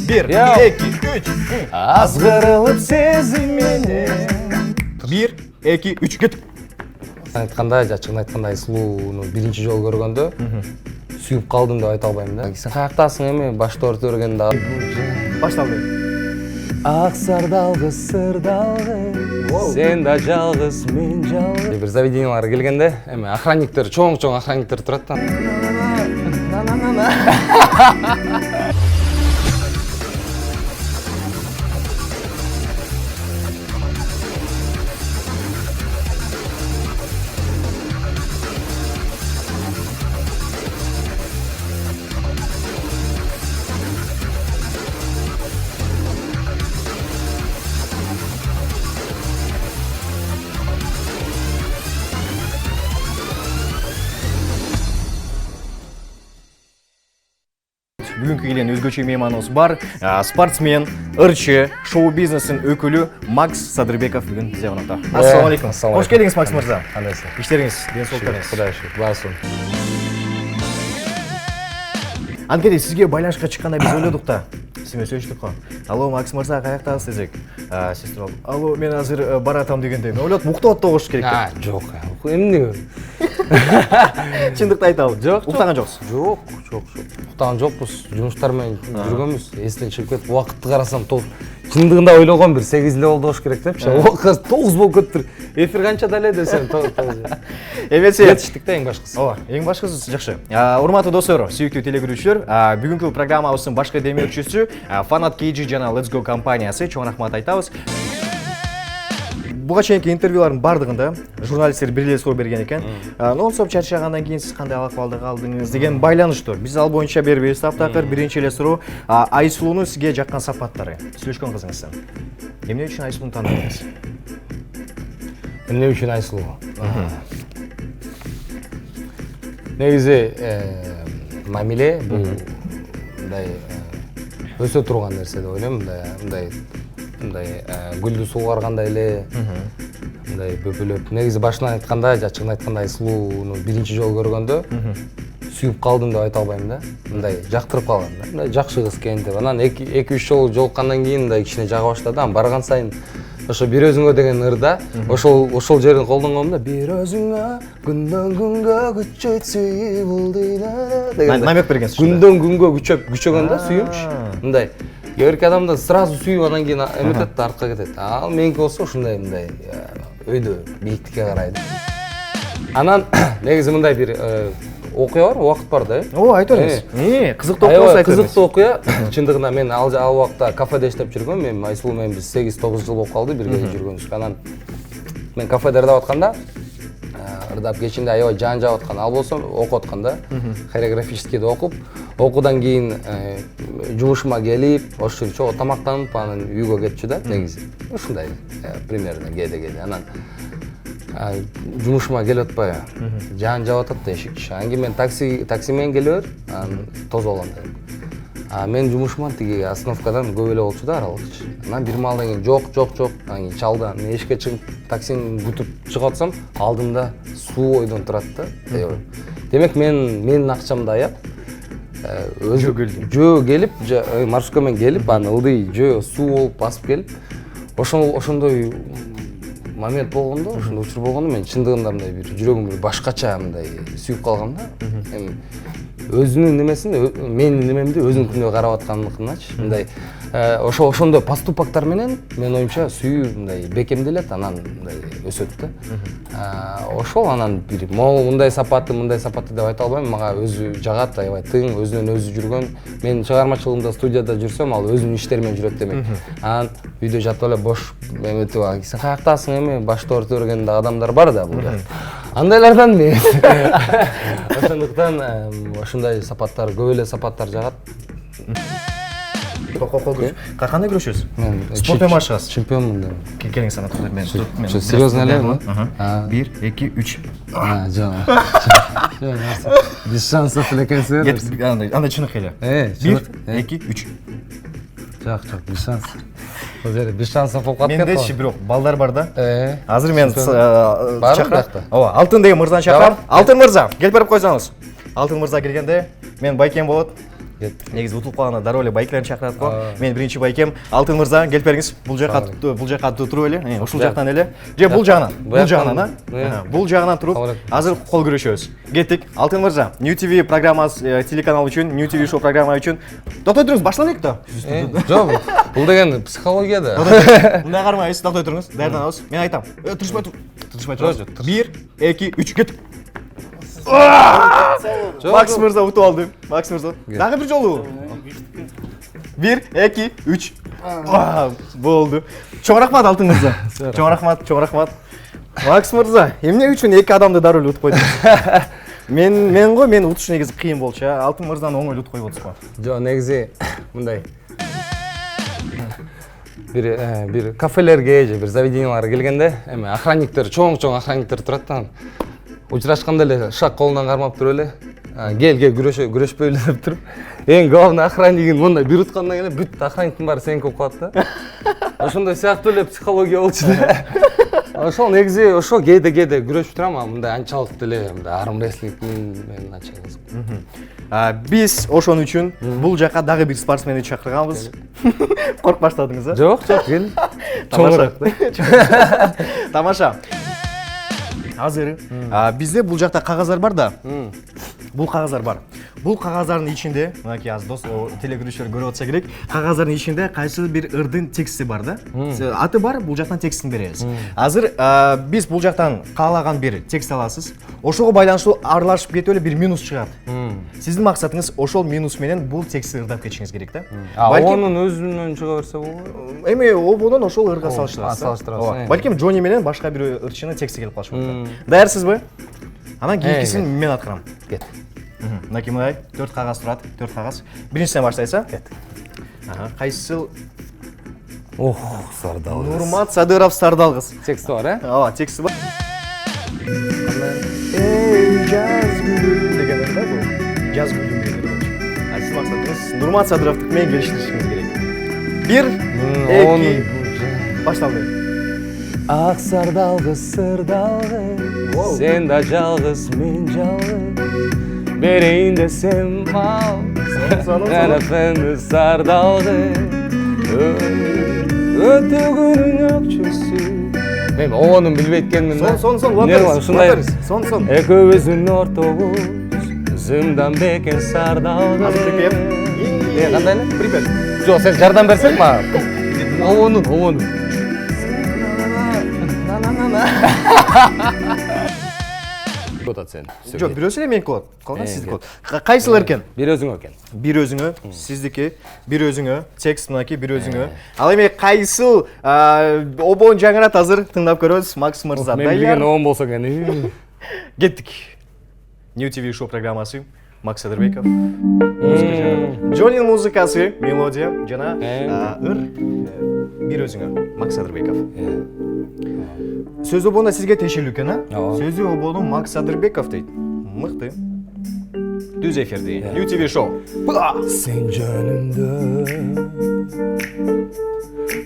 1, 2, 3. Азғырылып сезімменен. 1, 2, 3, кет. Айтқанда, жачығын айтқанда Айсулууну биринчи жолу көргөндө сүйүп калдым деп айта албайм да. Сен каяктасың эми башты орто өргөндө. Башталды. Ак сардалгы сырдалгы, сен да жалгыз, мен жалгыз. Бир заведенияларга келгенде, эми охранниктер, чоң охранниктер турат да. Бүгүнкү келген өзгөчө мейманыбыз бар. Спортсмен, ырчы, шоу-бизнестин өкүлү Макс Садырбеков бүгүн бизде конокто. Ассаламу алейкум. Кош келдиңиз, Макс мырза. Кандайсың? Иштериңиз, денсаулыктарыңыз. Кудай шүкүр, барсың. Анткени сизге байланышка чыкканда биз ойлодук да. Сиз менен сөйлөштүк го. Алло, Макс мырза, каяктасыз десек. Сестра, алло, мен азыр баратам дегенде, мен ойлодум, уктап атпагыш керек деп. Жок, эмне? Чындыкты айталы. Жок, уктаган жоксуз. Жок. Уктаган жокпуз. Жумуштар менен жүргөнбүз. Эстен чыгып кетип, убакытты карасам, чындыгында ойлогом бир 8 эле болду болуш керек депчи. Убакыт 9 болуп кетиптир. Эфир канчада эле десем, 9. Эмесе жетиштик да эң башкысы. Ооба, эң башкысы жакшы. Урматтуу достор, сүйүктүү телегөрүүчүлөр, бүгүнкү программабыздын башкы демөөрчүсү Fanat KG жана Let's Go компаниясы. Чоң рахмат айтабыз. Буга чейинки интервьюлардын бардыгында журналисттер бир эле суроо берген экен. Нонсоп чарчагандан кийин сиз кандай акыбалда калдыңыз деген байланыштуу. Биз ал боюнча бербейбиз. Таптакыр биринчи эле суроо Айсулуунун сизге жаккан сапаттары. Сүйлөшкөн кызыңыздан. Эмне үчүн Айсулууну тандадыңыз? Эмне үчүн Айсулуу? Негизи мамиле бул мындай өсө турган нерсе деп ойлойм. Мындай гүлдү суугаргандай эле, мындай бөпөлөп. Негизи башынан айтканда, жачыгын айтканда Айсулууну биринчи жолу көргөндө сүйүп калдым деп айта албайм да. Мындай жактырып калган да. Мындай жакшы кыз экен деп. Анан 2-3 жолу жолуккандан кийин мындай кичине жага баштады. Анан барган сайын ошо бир өзүңө деген ырда, ошол жерин колдонгом да. Бир өзүңө күндөн күнгө күчөйт сүйүү деген. Намек бергенсиз. Күндөн күнгө күчөгөн да сүйүүмчү. Мындай Кээ-бирки адамда сразу сүйүп анан кийин эметет да артка кетет. Ал меники болсо ушундай мындай өйдө бийиктикке карайт. Анан негизи мындай бир окуя бар, убакыт бар да. Ооба, айта бериңиз. Кызыктуу окуя айтып бериңиз. Кызыктуу окуя. Чындыгында мен ал убакта кафеде иштеп жүргөм. Мен Айсулуу менен биз 8-9 жыл болуп калды бирге жүргөнүбүзгө. Анан мен кафеде ырдап атканда ырдап кечинде аябай жан жаап аткан. Ал болсо окуп аткан да. Хореографическийди окуп, окуудан кийин жумушума келип, ошо чогуу тамактанып, анан үйгө кетчү да, негизи. Ушундай примерно кээде. Анан жумушума келип атпай, жан жаап атат да эшикчи. Анан кийин мен такси менен келе бер, анан тосуп алам дедим. Мен жумушуман тиги остановкадан көп эле болчу да аралыкчы. Анан бир маалдан кийин жок, анан кийин чалды. Мен эшикке чыгып таксини күтүп чыгып атсам, алдымда суу ойдон турат да. Демек менин акчамды аяп жөө келип, маршрутка менен келип, анан ылдый жөө суу болуп басып келип, ошондой момент болгондо, ошондой учур болгондо мен чындыгында мындай бир жүрөгүм бир башкача мындай сүйүп калгам да. Эми өзүнүн немесин, менин немемди өзүнүкүнө карап атканыкыначы. Мындай ошондой поступоктор менен мен оюмча сүйүү мындай бекемделет, анан мындай өсөт да. Ошол анан бир мындай сапаты деп айта албайм. Мага өзү жагат, аябай тың, өзүнөн өзү жүргөн. Мен чыгармачылыгымда студияда жүрсөм, ал өзүнүн иштери менен жүрөт демек. Анан үйдө жатып эле бош эметип, сен каяктасың эми башты орто өргөн адамдар бар да бул жакта. Андайлардан мен. Ошондуктан ушундай сапаттар, көп эле сапаттар жагат. Кандай күрөшөсүз? Мен спорт менен машыгасыз. Чемпионмун да. Келиңиз ана токтор мен. Серьезно эле? 1, 2, 3. Жок. Без шансов эле экенсиз. Андай чынык эле. 1, 2, 3. Жок, без шансов. Бул жерде без шансов болуп калып кетти. Мендечи бирок балдар бар да. Азыр мен чакырам. Ооба, Алтын деген мырзаны чакырам. Алтын мырза, келип берип койсоңуз. Алтын мырза келгенде мен байкем болот. негизи утулуп калганда дароо эле байкелерин чакырат го. Мен биринчи байкем Алтын мырза, келип бериңиз. Бул жакка туруп эле, ушул жактан эле. Же бул жагынан, бул жагынан туруп, азыр кол күрөшөбүз. Кеттик. Алтын мырза, New TV программасы, телеканал үчүн, New TV шоу программа үчүн. Токтой туруңуз, башталайык да. Жок, бул деген психология да. Мындай кармайсыз, токтой туруңуз. Даярданабыз. Мен айтам. Турушпай туруңуз. 1, 2, 3 кеттик. Макс мырза утуп алды. Макс мырза. Дагы бир жолу. 1, 2, 3. Болду. Чоң рахмат Алтын мырза. Чоң рахмат. Макс мырза, эмне үчүн эки адамды дароо эле утуп койдуңуз? Мен утуш негизи кыйын болчу. Алтын мырзаны оңой утуп коюп атсызбы? Жок, негизи мындай. Бир кафелерге же бир заведенияларга келгенде, эми охранниктер, чоң охранниктер турат да. Учурашканда эле шак колунан кармап туруп эле, кел күрөшпөйлү деп туруп, эң главный охраннигин мындай бир уткандан кийин бүт охранниктин баары сеники болуп калат да. Ошондой сыяктуу эле психология болчу да. Ошол негизи ошо кээде күрөшүп турам, мындай анчалык деле мындай арм рестлинг менен анча кызык. Биз ошон үчүн бул жака дагы бир спортсменди чакырганбыз. Коркуп баштадыңыз, а? Жок, кел. Тамаша. Тамаша. Азыр бизде бул жакта кагаздар бар да. Бул кагаздар бар. Бул кагаздардын ичинде, мынакей аз дос телекөрүүчүлөр көрүп атса керек, кагаздардын ичинде кайсы бир ырдын тексти бар да. Аты бар, бул жактан текстин беребиз. Азыр биз бул жактан каалаган бир текст аласыз. Ошого байланыштуу аралашып кетип эле бир минус чыгат. Сиздин максатыңыз ошол минус менен бул текстти ырдап кетишиңиз керек да. Онун өзүнөн чыга берсе болбойбу? Эми обонун ошол ырга салыштырасыз. Балким Джони менен башка бир ырчынын тексти келип калышы мүмкүн. Даярсызбы? Анан кийинкисин мен аткарам. Кет. Мынакей мындай 4 кагаз турат, 4 кагаз. Биринчисинен баштайсыз, а? Кет. Кайсыл? Ох, Сардал. Нурмат Садыров Сардал кыз. Тексти бар, э? Ооба, тексти бар. Эй, жаз гүлүм деген да бул. Жаз гүлүм деген болчу. Сиз максатыңыз Нурмат Садыровдук менен келиштиришиңиз керек. 1, 2, башталды. Ак Сардал кыз, сырдал кыз, сен да жалгыз, мен жалгыз. Берейин десем ал, канапемди Сардал кыз, өтө күнүң акчасы. Мен оонун билбейт экенмин да. Сон, сон. Экөөбүздүн ортобуз, зымдан бекен Сардал кыз. Кандай эле? Припев. Жок, сен жардам берсең мага. Оонун. Кот сен. Жок, бирөөсү эле меники болот. Калган сиздики болот. Кайсылар экен? Бир өзүңө экен. Бир өзүңө, сиздики, бир өзүңө, текст мынакей бир өзүңө. Ал эми кайсыл обон жаңырат азыр тыңдап көрөбүз. Макс мырза даяр. Мен билген обон болсо экен. Кеттик. New TV шоу программасы Макс Садырбеков. Джонин музыкасы, мелодия жана ыр бир өзүңө Макс Садырбеков. Сөз обону сизге тиешелүү экен, а? Сөзү обону Макс Садырбеков дейт. Мыкты. Түз эфирди. New TV шоу. Сен жөнүндө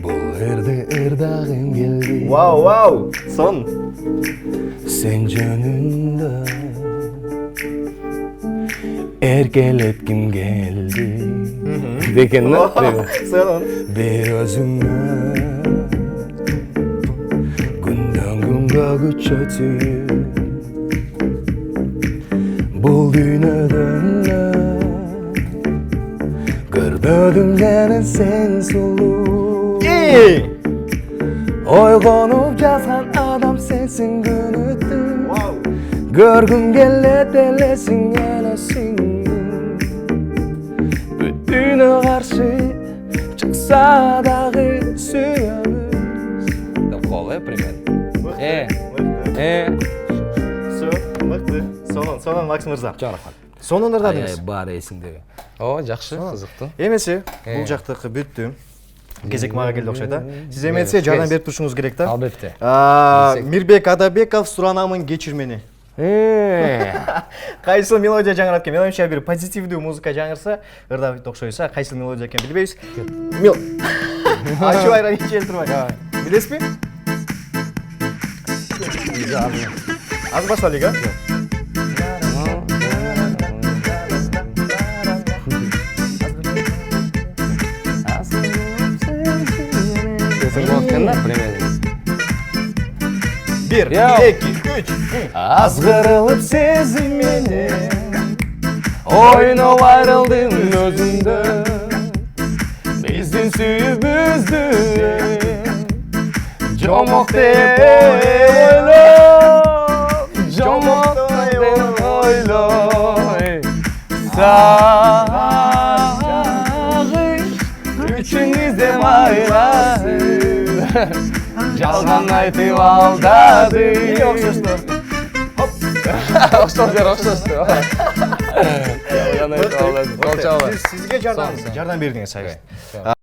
бул эрди ырдагым келди. Вау, сон. Сен жөнүндө эркелетким келди. Деген да? Сон. Бир өзүңө күндөн күнгө күчөтүү. Бул дүйнөдөн көрбөдүм менен сен сулуу. Ойгонуп жазган адам сенсиң күнүттү. Көргүм келет элесиң элесиң. Бүтүнө каршы чыкса дагы сүйөбүз. Деп кол, пример. Мыкты. Сонун Макс мырза. Чоң рахмат. Сонун ырдадыңыз. Бар эсиңдеги. О, жакшы, кызыктуу. Эмесе, бул жактыкы бүттү. Кезек мага келди окшойт, а? Сиз эмесе жардам берип турушуңуз керек да? Албетте. Мирбек Адабеков суранамын кечирмени. Кайсыл мелодия жаңырат экен? Мен оюмча бир позитивдүү музыка жаңырса, ырдап окшойса, кайсыл мелодия экен билбейбиз. Ачып айран ичен турбай. Билесизби? Аз башталык, а? Ырсын болот экен да, примерно. 1, Yo. 2, 3. Азгырылып сезим менен ойноп айрылдым өзүңдөн. Биздин сүйүүбүздү жомок деп ойлоп, жомок деп ойлой. Сагыш үчүн издеп айланып, жалган айтып алдады. Окшоштор. Жалган айтып алдады. Sizge жардам бердиңиz, Сайбек.